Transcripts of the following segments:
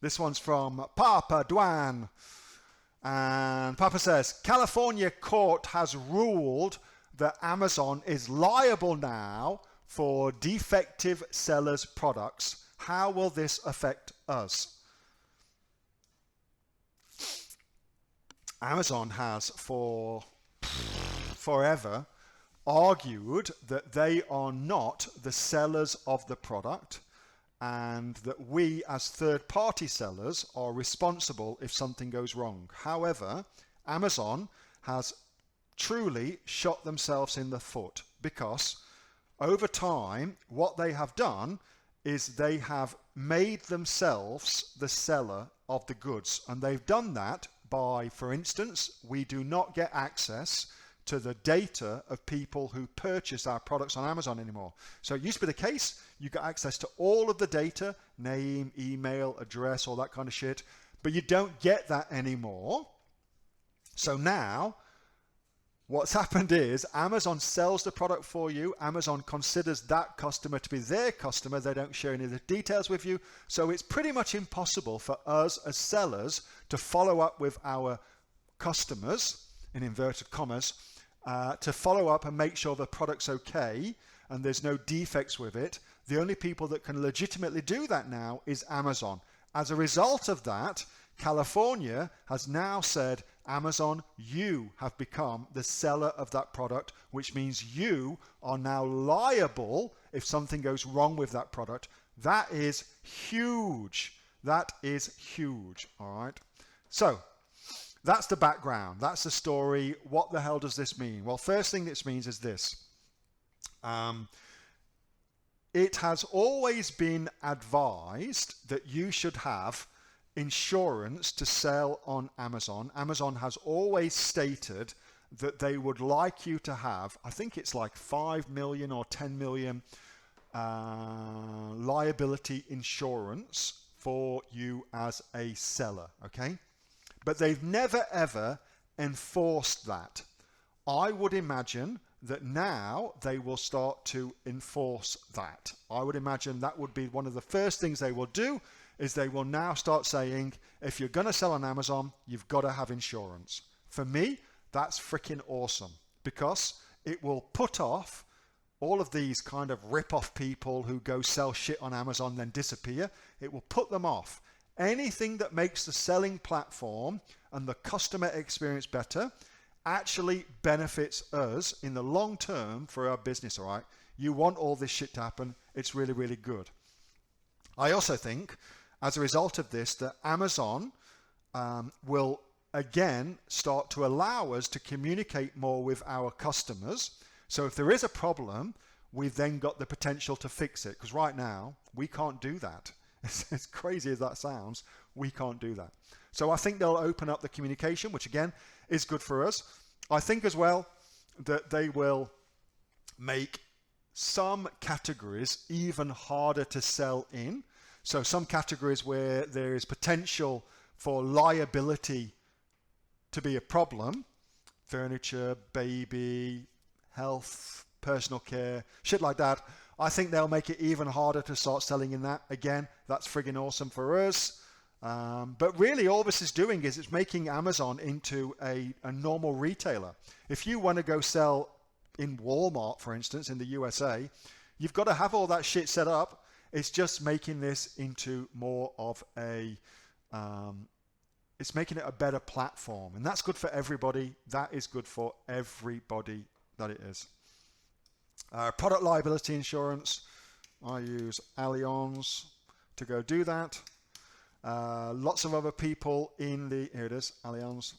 This one's from Papa Dwan. And Papa says, California court has ruled that Amazon is liable now for defective sellers' products. How will this affect us? Amazon has for forever argued that they are not the sellers of the product and that we as third-party sellers are responsible if something goes wrong. However, Amazon has truly shot themselves in the foot because over time what they have done is they have made themselves the seller of the goods, and they've done that by, for instance, we do not get access to the data of people who purchase our products on Amazon anymore. So it used to be the case, you got access to all of the data, name, email, address, all that kind of shit, but you don't get that anymore. So now, what's happened is Amazon sells the product for you. Amazon considers that customer to be their customer. They don't share any of the details with you. So it's pretty much impossible for us as sellers to follow up with our customers, in inverted commas, to follow up and make sure the product's okay and there's no defects with it. The only people that can legitimately do that now is Amazon. As a result of that, California has now said, Amazon, you have become the seller of that product, which means you are now liable if something goes wrong with that product. That is huge. That is huge. All right. So that's the background. That's the story. What the hell does this mean? Well, first thing this means is this. It has always been advised that you should have insurance to sell on Amazon. Amazon has always stated that they would like you to have, I think it's like 5 million or 10 million liability insurance for you as a seller, okay? But they've never ever enforced that. I would imagine that now they will start to enforce that. I would imagine that would be one of the first things they will do, is they will now start saying, if you're going to sell on Amazon, you've got to have insurance. For me, that's freaking awesome because it will put off all of these kind of rip-off people who go sell shit on Amazon then disappear. It will put them off. Anything that makes the selling platform and the customer experience better actually benefits us in the long term for our business, all right? You want all this shit to happen. It's really, really good. I also think, as a result of this, that Amazon will again start to allow us to communicate more with our customers. So if there is a problem, we've then got the potential to fix it. Because right now, we can't do that. As crazy as that sounds, we can't do that. So I think they'll open up the communication, which again is good for us. I think as well that they will make some categories even harder to sell in. So some categories where there is potential for liability to be a problem, furniture, baby, health, personal care, shit like that, I think they'll make it even harder to start selling in that. Again, that's friggin' awesome for us. But really all this is doing is it's making Amazon into a normal retailer. If you want to go sell in Walmart, for instance, in the USA, you've got to have all that shit set up. It's just making this into more of a, it's making it a better platform. And that's good for everybody. That is good for everybody that it is. Product liability insurance. I use Allianz to go do that. Lots of other people in the, here it is, Allianz.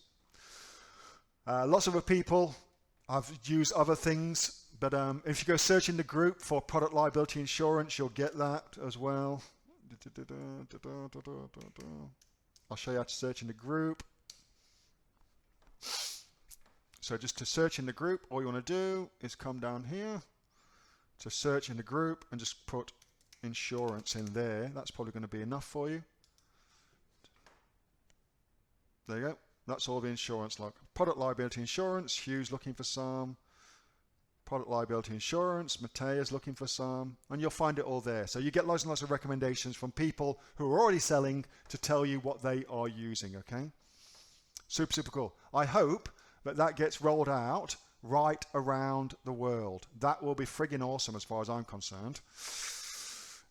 Lots of other people, I've used other things, but if you go search in the group for product liability insurance, you'll get that as well. I'll show you how to search in the group. So just to search in the group, all you want to do is come down here to search in the group and just put insurance in there. That's probably going to be enough for you. There you go. That's all the insurance like. Product liability insurance. Hugh's looking for some. product liability insurance. Matea's looking for some, and you'll find it all there. So you get lots and lots of recommendations from people who are already selling to tell you what they are using, okay? Super, super cool. I hope that that gets rolled out right around the world. That will be friggin' awesome as far as I'm concerned.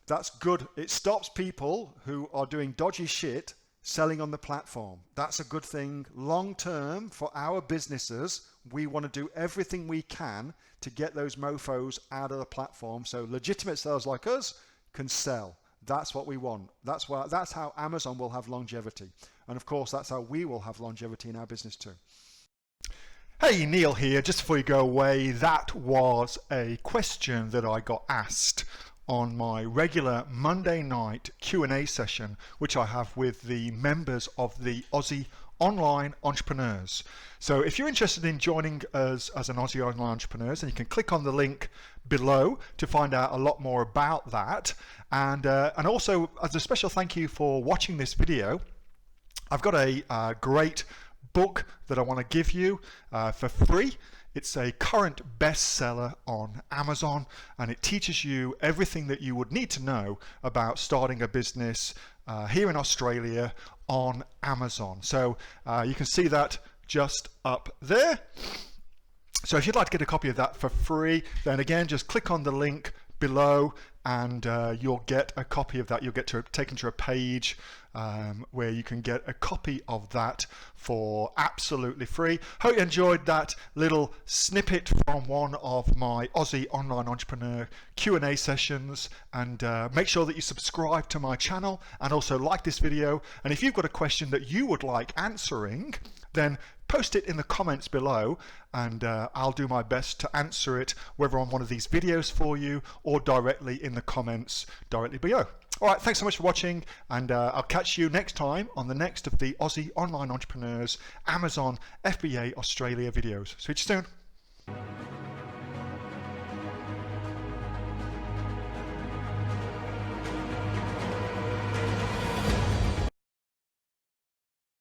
That's good. It stops people who are doing dodgy shit selling on the platform. That's a good thing long term for our businesses. We want to do everything we can to get those mofos out of the platform so legitimate sellers like us can sell. That's what we want. That's how Amazon will have longevity. And of course, that's how we will have longevity in our business too. Hey, Neil here. Just before you go away, that was a question that I got asked on my regular Monday night Q&A session, which I have with the members of the Aussie Online Entrepreneurs. So if you're interested in joining us as an Aussie Online Entrepreneurs, then you can click on the link below to find out a lot more about that. And also, as a special thank you for watching this video, I've got a great book that I want to give you for free. It's a current bestseller on Amazon, and it teaches you everything that you would need to know about starting a business here in Australia on Amazon. So you can see that just up there. So if you'd like to get a copy of that for free, then again, just click on the link below and you'll get a copy of that. You'll get taken to a page where you can get a copy of that for absolutely free. Hope you enjoyed that little snippet from one of my Aussie Online Entrepreneur Q&A sessions, and make sure that you subscribe to my channel and also like this video. And if you've got a question that you would like answering, then post it in the comments below, and I'll do my best to answer it, whether on one of these videos for you or directly in the comments directly below. All right, thanks so much for watching, and I'll catch you next time on the next of the Aussie Online Entrepreneurs Amazon FBA Australia videos. See you soon.